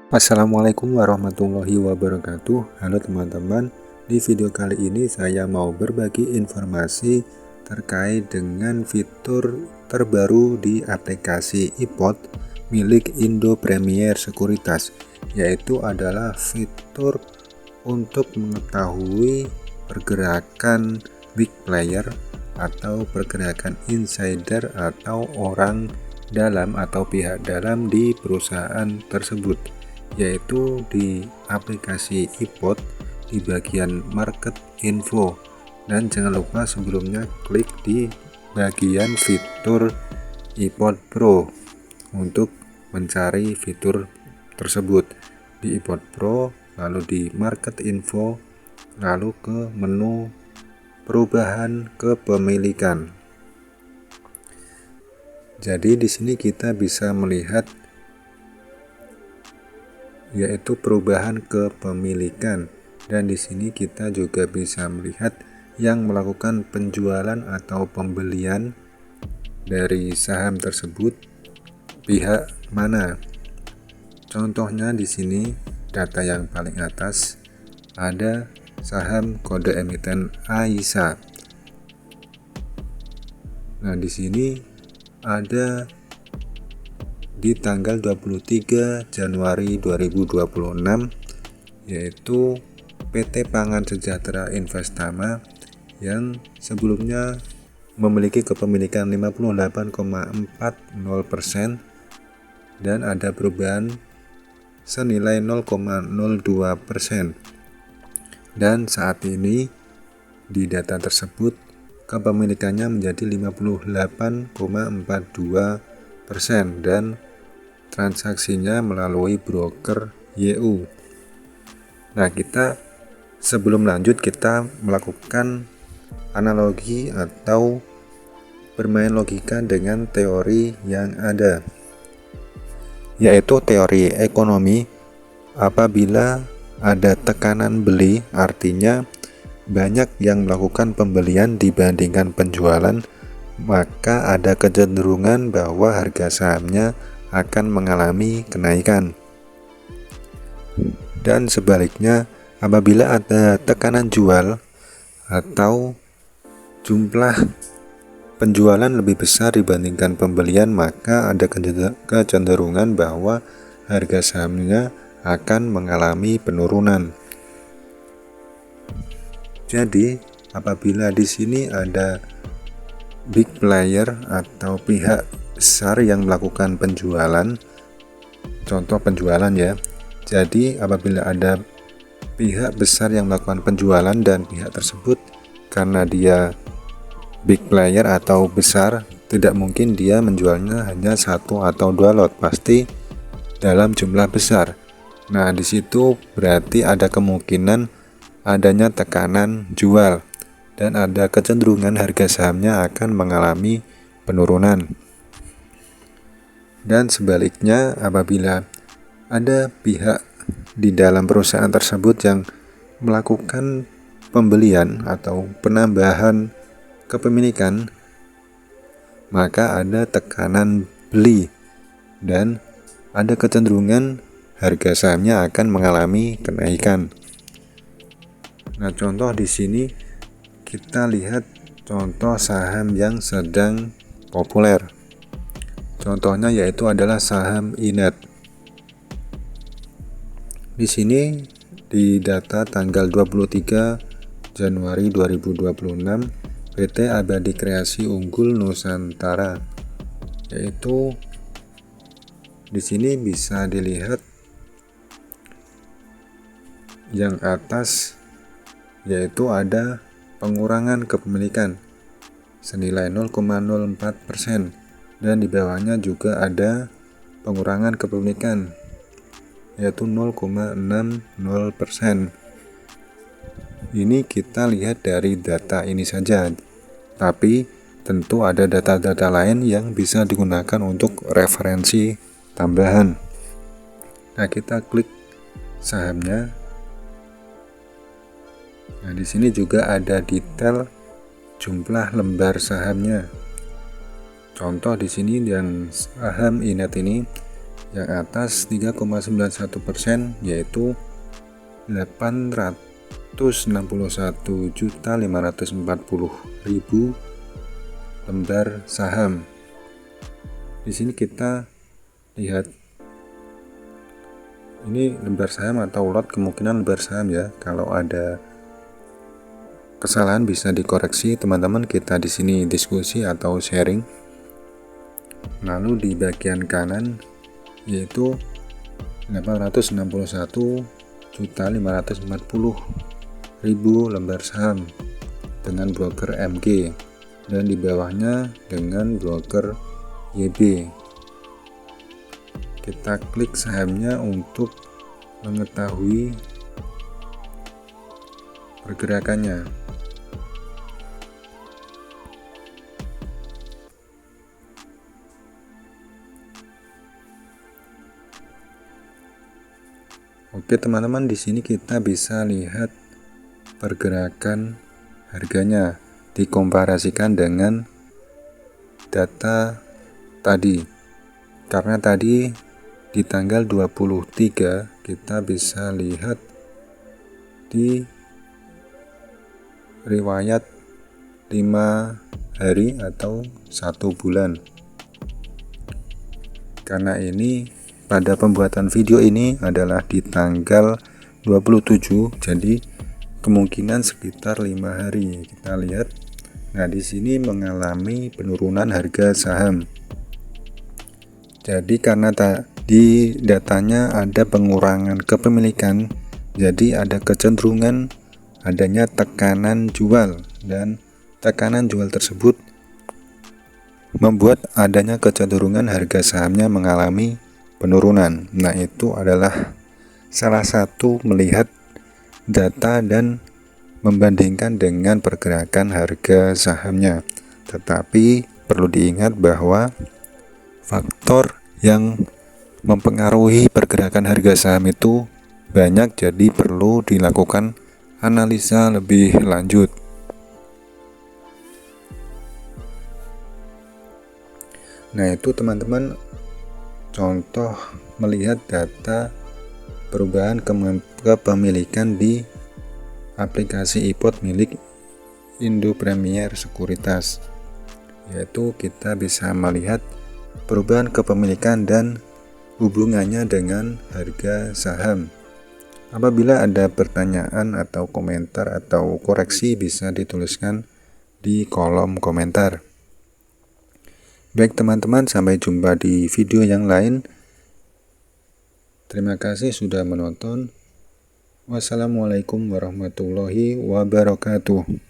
Assalamualaikum warahmatullahi wabarakatuh. Halo teman-teman, di video kali ini saya mau berbagi informasi terkait dengan fitur terbaru di aplikasi iPod milik Indo Premier Sekuritas, yaitu adalah fitur untuk mengetahui pergerakan big player atau pergerakan insider atau orang dalam atau pihak dalam di perusahaan tersebut, yaitu di aplikasi iPod di bagian market info. Dan jangan lupa sebelumnya klik di bagian fitur iPod Pro untuk mencari fitur tersebut di iPod Pro, lalu di market info, lalu ke menu perubahan kepemilikan. Jadi di sini kita bisa melihat yaitu perubahan kepemilikan, dan di sini kita juga bisa melihat yang melakukan penjualan atau pembelian dari saham tersebut pihak mana. Contohnya di sini data yang paling atas ada saham kode emiten AISA. Nah, di sini ada di tanggal 23 Januari 2026, yaitu PT Pangan Sejahtera Investama yang sebelumnya memiliki kepemilikan 58,40% dan ada perubahan senilai 0,02%. Dan saat ini di data tersebut kepemilikannya menjadi 58,42% dan transaksinya melalui broker YU. Nah, kita sebelum lanjut kita melakukan analogi atau bermain logika dengan teori yang ada, yaitu teori ekonomi. Apabila ada tekanan beli, artinya banyak yang melakukan pembelian dibandingkan penjualan, maka ada kecenderungan bahwa harga sahamnya akan mengalami kenaikan. Dan sebaliknya, apabila ada tekanan jual atau jumlah penjualan lebih besar dibandingkan pembelian, maka ada kecenderungan bahwa harga sahamnya akan mengalami penurunan. Jadi, apabila di sini ada big player atau pihak besar yang melakukan penjualan, contoh penjualan ya. Jadi apabila ada pihak besar yang melakukan penjualan dan pihak tersebut karena dia big player atau besar, tidak mungkin dia menjualnya hanya 1 atau 2 lot, pasti dalam jumlah besar. Nah, di situ berarti ada kemungkinan adanya tekanan jual dan ada kecenderungan harga sahamnya akan mengalami penurunan. Dan sebaliknya, apabila ada pihak di dalam perusahaan tersebut yang melakukan pembelian atau penambahan kepemilikan, maka ada tekanan beli dan ada kecenderungan harga sahamnya akan mengalami kenaikan. Nah, contoh di sini kita lihat contoh saham yang sedang populer. Contohnya yaitu adalah saham Inet. Di sini di data tanggal 23 Januari 2026, PT Abadi Kreasi Unggul Nusantara, yaitu di sini bisa dilihat yang atas yaitu ada pengurangan kepemilikan senilai 0,04%. Dan di bawahnya juga ada pengurangan kepemilikan yaitu 0,60%. Ini kita lihat dari data ini saja, tapi tentu ada data-data lain yang bisa digunakan untuk referensi tambahan. Nah, kita klik sahamnya. Nah, di sini juga ada detail jumlah lembar sahamnya. Contoh di sini yang saham Inet ini Yang atas 3,91%, yaitu 861.540.000 lembar saham. Di sini kita lihat ini lembar saham atau lot, kemungkinan lembar saham ya. Kalau ada kesalahan bisa dikoreksi teman-teman, kita di sini diskusi atau sharing. Lalu di bagian kanan yaitu 861.540.000 lembar saham dengan broker MG, dan di bawahnya dengan broker YB. Kita klik sahamnya untuk mengetahui pergerakannya. Oke teman-teman, di sini kita bisa lihat pergerakan harganya dikomparasikan dengan data tadi. Karena tadi di tanggal 23 kita bisa lihat di riwayat 5 hari atau 1 bulan. Karena ini pada pembuatan video ini adalah di tanggal 27, jadi kemungkinan sekitar 5 hari. Kita lihat. Nah, di sini mengalami penurunan harga saham. Jadi karena di datanya ada pengurangan kepemilikan, jadi ada kecenderungan adanya tekanan jual, dan tekanan jual tersebut membuat adanya kecenderungan harga sahamnya mengalami penurunan. Nah, itu adalah salah satu melihat data dan membandingkan dengan pergerakan harga sahamnya. Tetapi perlu diingat bahwa faktor yang mempengaruhi pergerakan harga saham itu banyak, jadi perlu dilakukan analisa lebih lanjut. Nah, itu teman-teman contoh melihat data perubahan kepemilikan di aplikasi iPod milik Indo Premier Sekuritas, yaitu kita bisa melihat perubahan kepemilikan dan hubungannya dengan harga saham. Apabila ada pertanyaan atau komentar atau koreksi bisa dituliskan di kolom komentar. Baik teman-teman, sampai jumpa di video yang lain. Terima kasih sudah menonton. Wassalamualaikum warahmatullahi wabarakatuh.